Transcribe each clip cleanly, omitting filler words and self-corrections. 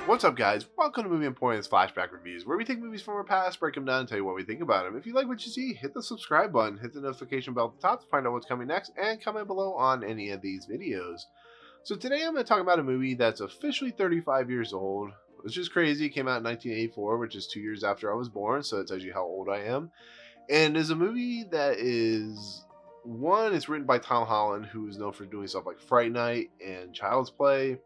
What's up, guys? Welcome to Movie Importance Flashback Reviews, where we take movies from our past, break them down, and tell you what we think about them. If you like what you see, hit the subscribe button, hit the notification bell at the top to find out what's coming next, and comment below on any of these videos. So today I'm going to talk about a movie that's officially 35 years old, which is crazy. It came out in 1984, which is 2 years after I was born, so it tells you how old I am. And is a movie that is, one, it's written by Tom Holland, who is known for doing stuff like Fright Night and Child's Play,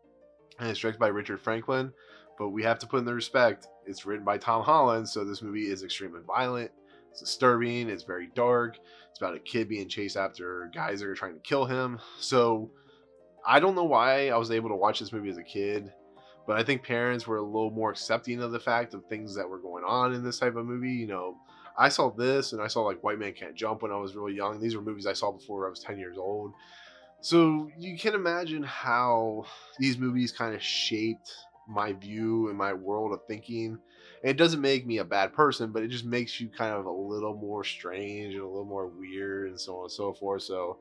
and it's directed by Richard Franklin. But we have to put in the respect, it's written by Tom Holland, so this movie is extremely violent, it's disturbing, it's very dark, it's about a kid being chased after guys that are trying to kill him. So I don't know why I was able to watch this movie as a kid, but I think parents were a little more accepting of the fact of things that were going on in this type of movie. I saw this and I saw like White Man Can't Jump when I was really young. These were movies I saw before I was 10 years old. So you can imagine how these movies kind of shaped my view and my world of thinking. And it doesn't make me a bad person, but it just makes you kind of a little more strange and a little more weird and so on and so forth. So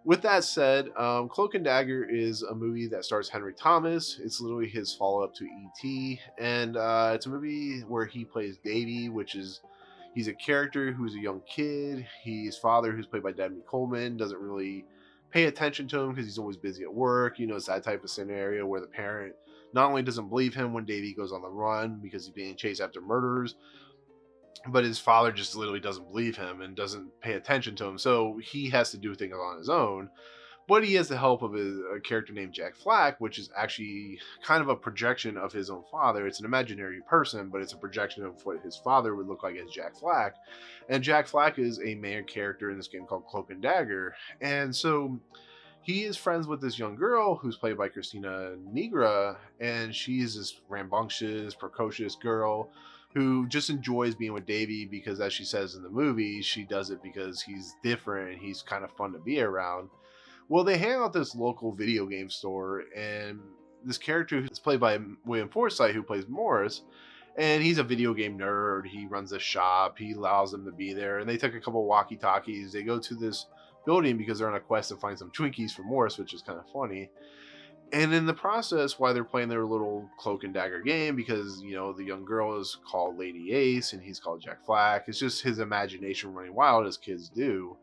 with that said, Cloak-and-Dagger is a movie that stars Henry Thomas. It's literally his follow-up to E.T. And it's a movie where he plays Davy, which is he's a character who's a young kid. His father, who's played by Dabney Coleman, doesn't really pay attention to him because he's always busy at work. It's that type of scenario where the parent not only doesn't believe him when Davy goes on the run because he's being chased after murderers, but his father just literally doesn't believe him and doesn't pay attention to him. So he has to do things on his own. But he has the help of a character named Jack Flack, which is actually kind of a projection of his own father. It's an imaginary person, but it's a projection of what his father would look like as Jack Flack. And Jack Flack is a main character in this game called Cloak and Dagger. And so he is friends with this young girl who's played by Christina Nigra, and she's this rambunctious, precocious girl who just enjoys being with Davy because, as she says in the movie, she does it because he's different and he's kind of fun to be around. Well, they hang out at this local video game store, and this character is played by William Forsythe, who plays Morris, and he's a video game nerd. He runs a shop. He allows them to be there, and they took a couple walkie-talkies. They go to this building because they're on a quest to find some Twinkies for Morris, which is kind of funny. And in the process, while they're playing their little Cloak and Dagger game, because the young girl is called Lady Ace and he's called Jack Flack, it's just his imagination running wild as kids do.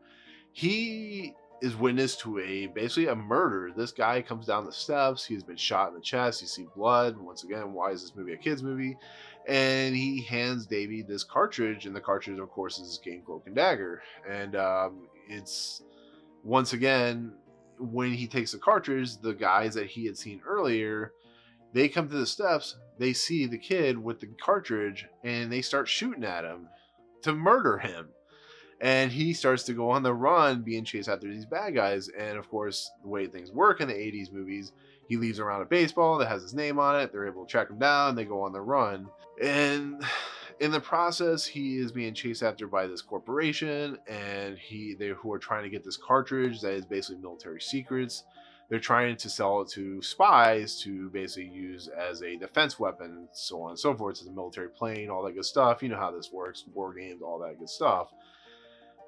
He is witness to basically a murder. This guy comes down the steps. He's been shot in the chest. You see blood. Once again, why is this movie a kids movie? And he hands Davy this cartridge, and the cartridge, of course, is this game Cloak and Dagger. And it's once again, when he takes the cartridge, the guys that he had seen earlier, they come to the steps. They see the kid with the cartridge, and they start shooting at him to murder him. And he starts to go on the run being chased after these bad guys. And of course, the way things work in the 80s movies, he leaves around a baseball that has his name on it. They're able to track him down. They go on the run. And in the process, he is being chased after by this corporation. And they who are trying to get this cartridge that is basically military secrets. They're trying to sell it to spies to basically use as a defense weapon, so on and so forth, to the military plane, all that good stuff. You know how this works, war games, all that good stuff.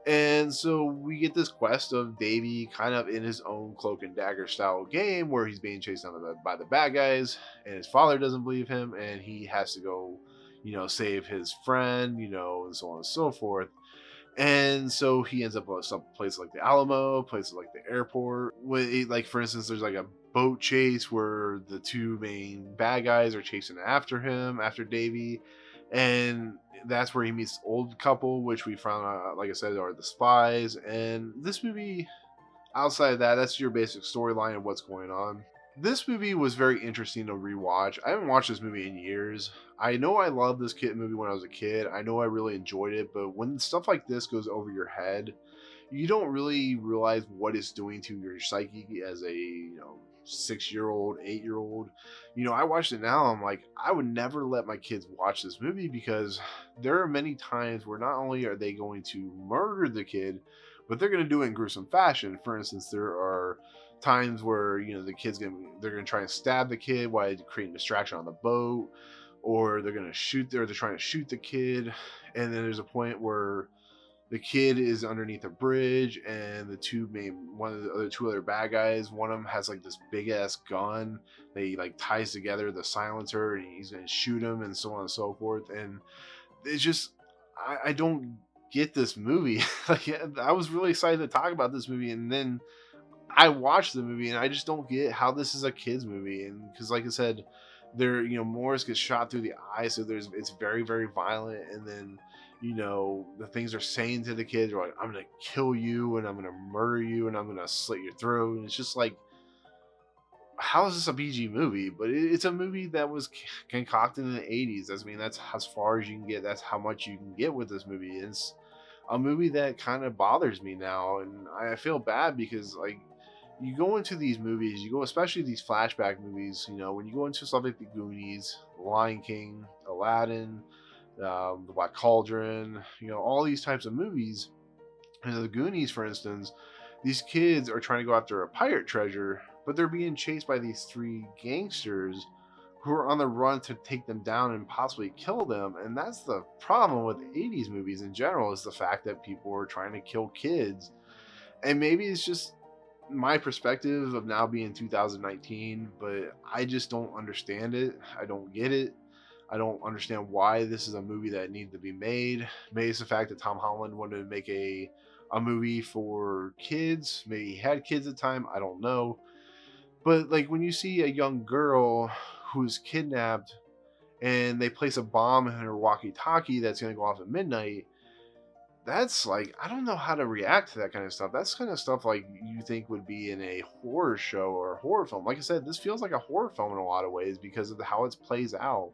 And so we get this quest of Davy kind of in his own Cloak and Dagger style game where he's being chased down by the bad guys, and his father doesn't believe him, and he has to go, save his friend, and so on and so forth. And so he ends up at some place like the Alamo, places like the airport. Like, for instance, there's like a boat chase where the two main bad guys are chasing after him, after Davy. And that's where he meets the old couple, which we found out, like I said, are the spies. And this movie, outside of that, that's your basic storyline of what's going on. This movie was very interesting to rewatch. I haven't watched this movie in years. I know I loved this kid movie when I was a kid. I know I really enjoyed it, but when stuff like this goes over your head, you don't really realize what it's doing to your psyche as a 6-year-old, 8-year-old. I watched it now. I'm like, I would never let my kids watch this movie because there are many times where not only are they going to murder the kid, but they're going to do it in gruesome fashion. For instance, there are times where they're going to try and stab the kid while creating distraction on the boat, or they're going to shoot, or they're trying to shoot the kid. And then there's a point where the kid is underneath a bridge, and one of the other two other bad guys, one of them has like this big ass gun. They like ties together the silencer, and he's gonna shoot him, and so on and so forth. And it's just, I don't get this movie. Like, I was really excited to talk about this movie, and then I watched the movie, and I just don't get how this is a kids movie. And because, like I said, Morris gets shot through the eye, so it's very, very violent. And then, the things they're saying to the kids are like, I'm gonna kill you, and I'm gonna murder you, and I'm gonna slit your throat. And it's just like, how is this a PG movie? But it's a movie that was concocted in the 80s. I mean, that's as far as you can get. That's how much you can get with this movie. It's a movie that kind of bothers me now, and I feel bad because, like, you go into these movies, especially these flashback movies, when you go into stuff like The Goonies, The Lion King, Aladdin, The Black Cauldron, all these types of movies. And The Goonies, for instance, these kids are trying to go after a pirate treasure, but they're being chased by these three gangsters who are on the run to take them down and possibly kill them. And that's the problem with 80s movies in general, is the fact that people are trying to kill kids. And maybe it's just my perspective of now being 2019, but I just don't understand it. I don't get it. I don't understand why this is a movie that needed to be made. Maybe it's the fact that Tom Holland wanted to make a movie for kids. Maybe he had kids at the time. I don't know. But like, when you see a young girl who's kidnapped and they place a bomb in her walkie-talkie that's going to go off at midnight, that's like, I don't know how to react to that kind of stuff. That's kind of stuff like you think would be in a horror show or a horror film. Like I said, this feels like a horror film in a lot of ways because of how it plays out.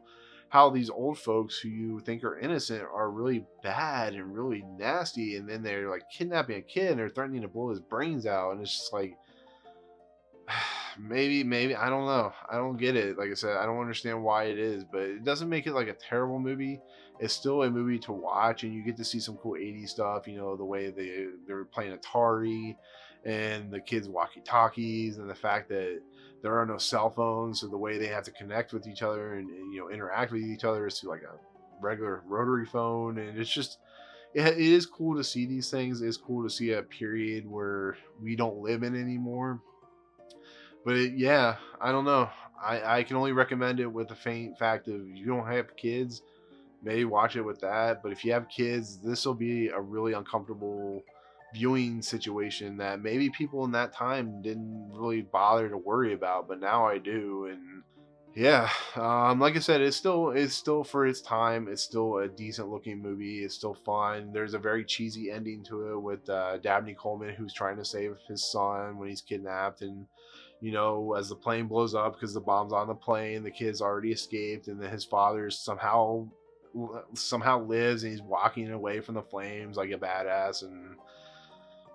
How these old folks who you think are innocent are really bad and really nasty, and then they're like kidnapping a kid and they're threatening to blow his brains out, and it's just like, maybe I don't know. I don't get it. Like I said, I don't understand why it is, but it doesn't make it like a terrible movie. It's still a movie to watch, and you get to see some cool 80s stuff. The way they're playing Atari, and the kids' walkie-talkies, and the fact that there are no cell phones, so the way they have to connect with each other and interact with each other is through like a regular rotary phone. And it's just, it is cool to see these things. It's cool to see a period where we don't live in anymore. But yeah, I don't know. I can only recommend it with the faint fact of, you don't have kids, maybe watch it with that. But if you have kids, this will be a really uncomfortable viewing situation that maybe people in that time didn't really bother to worry about, but now I do. And yeah, like I said, it's still for its time. It's still a decent looking movie. It's still fun. There's a very cheesy ending to it with Dabney Coleman, who's trying to save his son when he's kidnapped, and as the plane blows up because the bomb's on the plane, the kid's already escaped, and then his father somehow lives, and he's walking away from the flames like a badass. And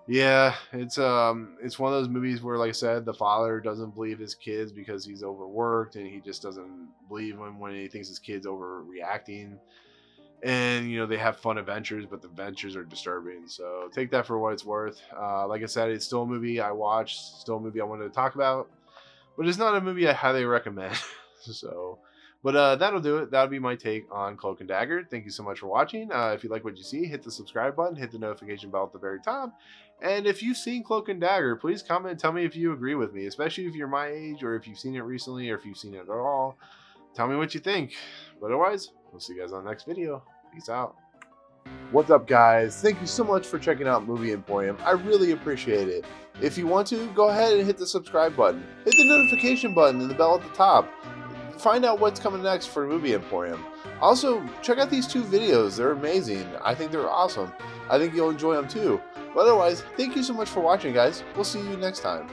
yeah, it's one of those movies where, like I said, the father doesn't believe his kids because he's overworked, and he just doesn't believe him when he thinks his kid's overreacting. And they have fun adventures, but the adventures are disturbing. So take that for what it's worth. Like I said, it's still a movie I watched, still a movie I wanted to talk about, but it's not a movie I highly recommend. So, but that'll do it. That'll be my take on Cloak and Dagger. Thank you so much for watching. If you like what you see, hit the subscribe button, hit the notification bell at the very top. And if you've seen Cloak and Dagger, please comment and tell me if you agree with me, especially if you're my age, or if you've seen it recently, or if you've seen it at all. Tell me what you think. But otherwise, we'll see you guys on the next video. Peace out. What's up, guys? Thank you so much for checking out Movie Emporium. I really appreciate it. If you want to, go ahead and hit the subscribe button. Hit the notification button and the bell at the top. Find out what's coming next for Movie Emporium. Also, check out these two videos. They're amazing. I think they're awesome. I think you'll enjoy them too. But otherwise, thank you so much for watching, guys. We'll see you next time.